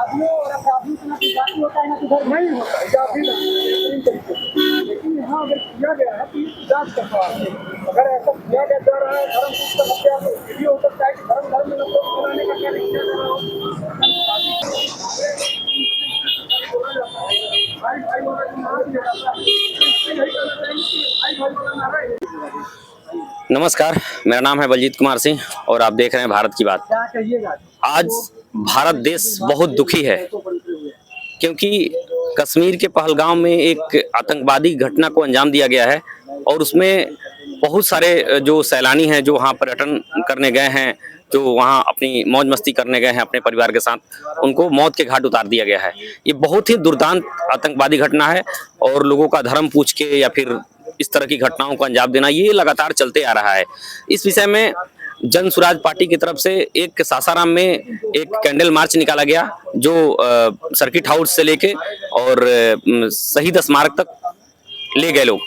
अपराधियों और अपराधियों से ना कोई जाति होता है ना कोई धर्म नहीं होता है, जाति नहीं। लेकिन यहाँ अगर किया गया है तो ये जांच का सवाल है। अगर ऐसा किया गया जा रहा है धर्म की समस्या तो ये भी हो सकता है कि धर्म में नफरत फैलाने का कार्य किया जा रहा हो। भाई भाई वाला जो नारा दिया जाता है, इससे यही कहना चाहिए कि भाई भाई वाला नारा है। नमस्कार, मेरा नाम है बलजीत कुमार सिंह और आप देख रहे हैं भारत की बात। क्या कहिएगा? आज भारत देश बहुत दुखी है क्योंकि कश्मीर के पहलगाम में एक आतंकवादी घटना को अंजाम दिया गया है और उसमें बहुत सारे जो सैलानी हैं जो वहाँ पर्यटन करने गए हैं, जो वहाँ अपनी मौज मस्ती करने गए हैं अपने परिवार के साथ, उनको मौत के घाट उतार दिया गया है। ये बहुत ही दुर्दांत आतंकवादी घटना है और लोगों का धर्म पूछ के या फिर इस तरह की घटनाओं को अंजाम देना ये लगातार चलते आ रहा है। इस विषय में जन स्वराज पार्टी की तरफ से एक सासाराम में एक कैंडल मार्च निकाला गया जो सर्किट हाउस से लेके और शहीद स्मारक तक ले गए लोग।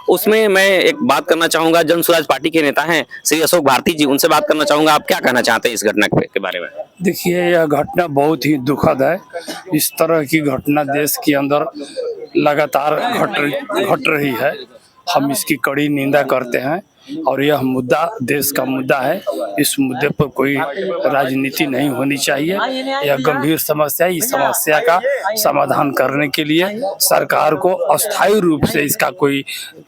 उसमें मैं एक बात करना चाहूंगा, जन स्वराज पार्टी के नेता हैं श्री अशोक भारती जी, उनसे बात करना चाहूंगा। आप क्या कहना चाहते हैं इस घटना के बारे में? देखिए, यह घटना बहुत ही दुखद है। इस तरह की घटना देश के अंदर लगातार घट रही है। हम इसकी कड़ी निंदा करते हैं और यह मुद्दा देश का मुद्दा है। इस मुद्दे पर कोई राजनीति नहीं होनी चाहिए। यह गंभीर समस्या है। इस समस्या का समाधान करने के लिए सरकार को अस्थायी रूप से इसका कोई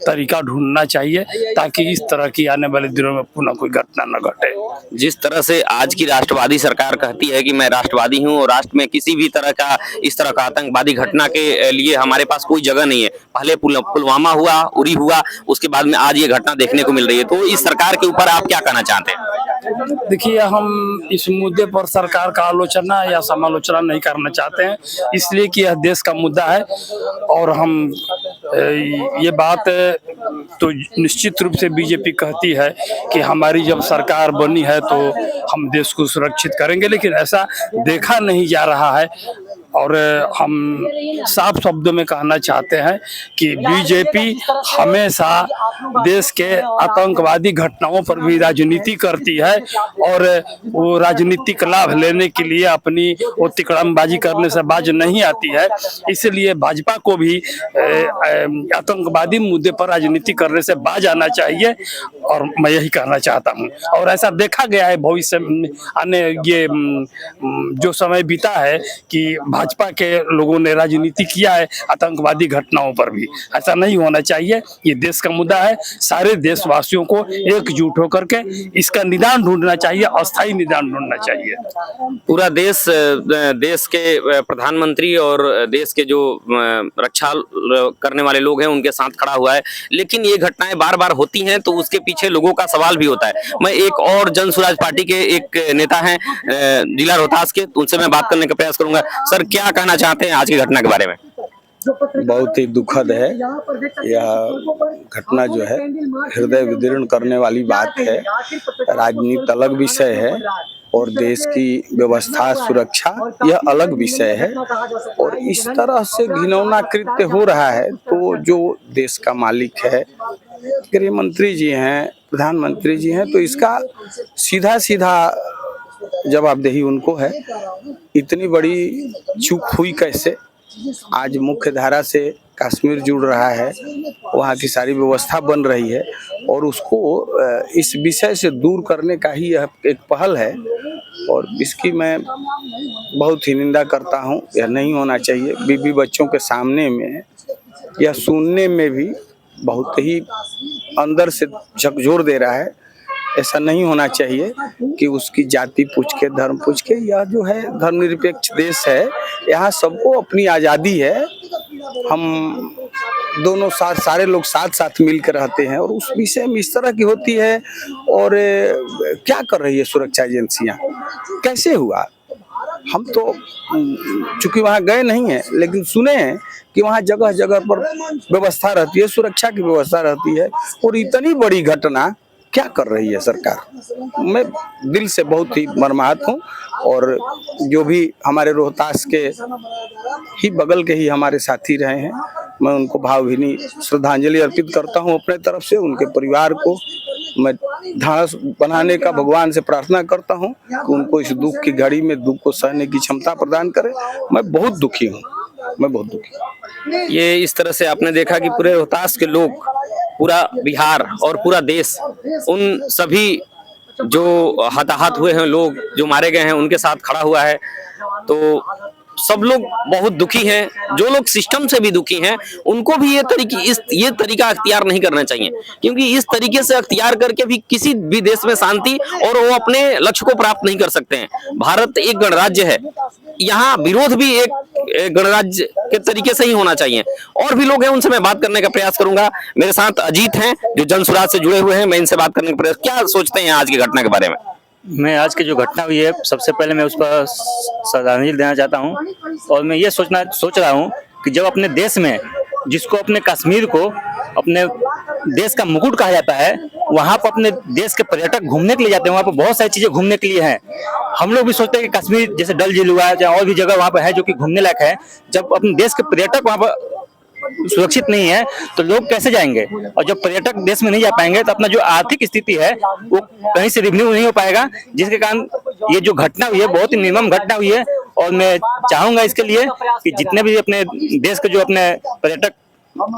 तरीका ढूंढना चाहिए ताकि इस तरह की आने वाले दिनों में पुनः कोई घटना न घटे। जिस तरह से आज की राष्ट्रवादी सरकार कहती है कि मैं राष्ट्रवादी हूं और राष्ट्र में किसी भी तरह का इस तरह का आतंकवादी घटना के लिए हमारे पास कोई जगह नहीं है। पहले पुलवामा हुआ, उरी हुआ, उसके बाद में आज ये घटना देखने को मिल रही है। तो इस सरकार के ऊपर आप क्या कहना चाहते हैं? देखिए, हम इस मुद्दे पर सरकार का आलोचना या समालोचना नहीं करना चाहते हैं, इसलिए कि यह देश का मुद्दा है और हम ये बात तो निश्चित रूप से बीजेपी कहती है कि हमारी जब सरकार बनी है तो हम देश को सुरक्षित करेंगे, लेकिन ऐसा देखा नहीं जा रहा है। और हम साफ शब्दों में कहना चाहते हैं कि बीजेपी हमेशा देश के आतंकवादी घटनाओं पर भी राजनीति करती है और वो राजनीतिक लाभ लेने के लिए अपनी वो तिकड़मबाजी करने से बाज नहीं आती है। इसलिए भाजपा को भी आतंकवादी मुद्दे पर राजनीति करने से बाज आना चाहिए और मैं यही कहना चाहता हूँ। और ऐसा देखा गया है भविष्य में आने ये जो समय बीता है कि भाजपा के लोगों ने राजनीति किया है आतंकवादी घटनाओं पर भी। ऐसा नहीं होना चाहिए। ये देश का मुद्दा है। सारे देशवासियों को एकजुट होकर के इसका निदान ढूंढना चाहिए, अस्थायी निदान ढूंढना चाहिए। पूरा देश के प्रधानमंत्री और देश के जो रक्षा करने वाले लोग हैं उनके साथ खड़ा हुआ है, लेकिन ये घटनाएं बार बार होती हैं तो उसके पीछे लोगों का सवाल भी होता है। मैं एक और जन स्वराज पार्टी के एक नेता हैं जिला रोहतास के, उनसे मैं बात करने का प्रयास करूंगा। सर, क्या कहना चाहते हैं आज की घटना के बारे में? बहुत ही दुखद है। यह घटना जो है हृदय विदीर्ण करने वाली बात है। राजनीति अलग विषय है और देश की व्यवस्था सुरक्षा यह अलग विषय है। और इस तरह से घिनौना कृत्य हो रहा है तो जो देश का मालिक है, गृह मंत्री जी हैं, प्रधानमंत्री जी हैं, तो इसका सीधा सीधा जवाबदेही उनको है। इतनी बड़ी चूक हुई कैसे? आज मुख्य धारा से कश्मीर जुड़ रहा है, वहाँ की सारी व्यवस्था बन रही है और उसको इस विषय से दूर करने का ही यह एक पहल है और इसकी मैं बहुत ही निंदा करता हूँ। यह नहीं होना चाहिए। बीबी बच्चों के सामने में यह सुनने में भी बहुत ही अंदर से झकझोर दे रहा है। ऐसा नहीं होना चाहिए कि उसकी जाति पूछ के, धर्म पूछ के। यह जो है धर्मनिरपेक्ष देश है, यहाँ सबको अपनी आज़ादी है। हम दोनों सारे लोग साथ मिलकर रहते हैं और उस विषय में इस तरह की होती है। और क्या कर रही है सुरक्षा एजेंसियाँ? कैसे हुआ? हम तो चूंकि वहाँ गए नहीं हैं, लेकिन सुने हैं कि वहाँ जगह जगह पर व्यवस्था रहती है, सुरक्षा की व्यवस्था रहती है। और इतनी बड़ी घटना क्या कर रही है सरकार? मैं दिल से बहुत ही मर्माहत हूँ। और जो भी हमारे रोहतास के ही बगल के ही हमारे साथी रहे हैं, मैं उनको भावभीनी श्रद्धांजलि अर्पित करता हूं अपने तरफ से। उनके परिवार को मैं ढांढस बनाने का भगवान से प्रार्थना करता हूं कि उनको इस दुख की घड़ी में दुख को सहने की क्षमता प्रदान करे। मैं बहुत दुखी हूं, मैं बहुत दुखी हूं। ये इस तरह से आपने देखा कि पूरे रोहतास के लोग, पूरा बिहार और पूरा देश उन सभी जो हताहत हुए हैं लोग, जो मारे गए हैं, उनके साथ खड़ा हुआ है। तो सब लोग बहुत दुखी हैं। जो लोग सिस्टम से भी दुखी हैं, उनको भी ये तरीका अख्तियार नहीं करना चाहिए, क्योंकि इस तरीके से अख्तियार करके भी किसी भी देश में शांति और वो अपने लक्ष्य को प्राप्त नहीं कर सकते हैं। भारत एक गणराज्य है, यहाँ विरोध भी एक गणराज्य के तरीके से ही होना चाहिए। और भी लोग हैं, उनसे मैं बात करने का प्रयास करूंगा। मेरे साथ अजीत हैं जो जनसुराज से जुड़े हुए हैं, मैं इनसे बात करने का प्रयास। क्या सोचते हैं आज की घटना के बारे में? मैं आज की जो घटना हुई है, सबसे पहले मैं उस पर श्रद्धांजलि देना चाहता हूं। और मैं ये सोच रहा हूं कि जब अपने देश में, जिसको अपने कश्मीर को अपने देश का मुकुट कहा जाता है, वहां पर अपने देश के पर्यटक घूमने के लिए जाते हैं। वहां पर बहुत सारी चीजें घूमने के लिए हैं। हम लोग भी सोचते हैं कि कश्मीर जैसे डल झील हुआ या और भी जगह वहां पर है जो कि घूमने लायक है। जब अपने देश के पर्यटक वहां पर सुरक्षित नहीं है तो लोग कैसे जाएंगे? और जब पर्यटक देश में नहीं जा पाएंगे तो अपना जो आर्थिक स्थिति है वो कहीं से रिन्यू नहीं हो पाएगा, जिसके कारण ये जो घटना हुई है बहुत ही निर्मम घटना हुई है। और मैं चाहूंगा इसके लिए कि जितने भी अपने देश के जो अपने पर्यटक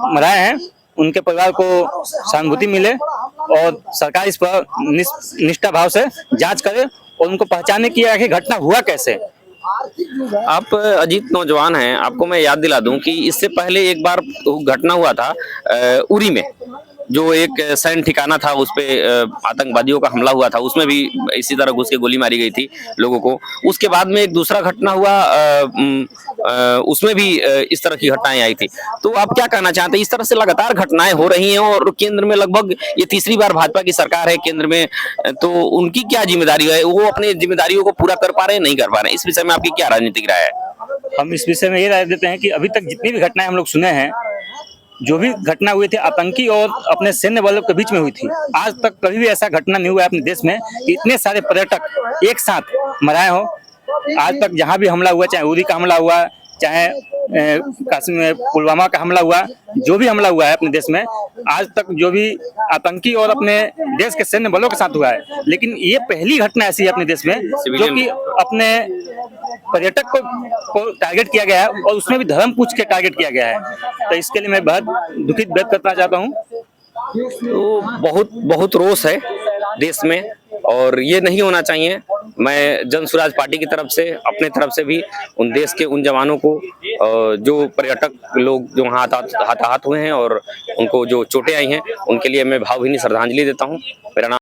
मराए हैं उनके परिवार को सहानुभूति मिले और सरकार इस पर निष्ठा भाव से जांच करे और उनको पहचाने की आखिर घटना हुआ कैसे। आप अजीत नौजवान हैं, आपको मैं याद दिला दूं कि इससे पहले एक बार घटना हुआ था उरी में, जो एक सैन्य ठिकाना था, उस पे आतंकवादियों का हमला हुआ था। उसमें भी इसी तरह घुस के गोली मारी गई थी लोगों को। उसके बाद में एक दूसरा घटना हुआ, उसमें भी इस तरह की घटनाएं आई थी। तो आप क्या कहना चाहते हैं? इस तरह से लगातार घटनाएं हो रही हैं और केंद्र में लगभग ये तीसरी बार भाजपा की सरकार है केंद्र में, तो उनकी क्या जिम्मेदारी है? वो अपने जिम्मेदारियों को पूरा कर पा रहे हैं, नहीं कर पा रहे हैं? इस विषय में आपकी क्या राजनीतिक राय है? हम इस विषय में ये राय देते हैं कि अभी तक जितनी भी घटनाएं हम लोग सुने हैं, जो भी घटना हुई थी आतंकी और अपने सैन्य बलों के बीच में हुई थी, आज तक कभी भी ऐसा घटना नहीं हुआ है अपने देश में कि इतने सारे पर्यटक एक साथ मराए हो। आज तक जहां भी हमला हुआ, चाहे उरी का हमला हुआ, चाहे कश्मीर पुलवामा का हमला हुआ, जो भी हमला हुआ है अपने देश में, आज तक जो भी आतंकी और अपने देश के सैन्य बलों के साथ हुआ है, लेकिन ये पहली घटना ऐसी है अपने देश में जो कि अपने पर्यटक को टारगेट किया गया है और उसमें भी धर्म पूछ के टारगेट किया गया है। तो इसके लिए मैं बहुत दुखित व्यक्त करना चाहता हूँ। तो बहुत रोष है देश में और ये नहीं होना चाहिए। मैं जनसुराज पार्टी की तरफ से, अपने तरफ से भी उन देश के उन जवानों को, जो पर्यटक लोग जो वहाँ हताहत हुए हैं और उनको जो चोटें आई हैं, उनके लिए मैं भावभीनी श्रद्धांजलि देता हूँ। मेरा नाम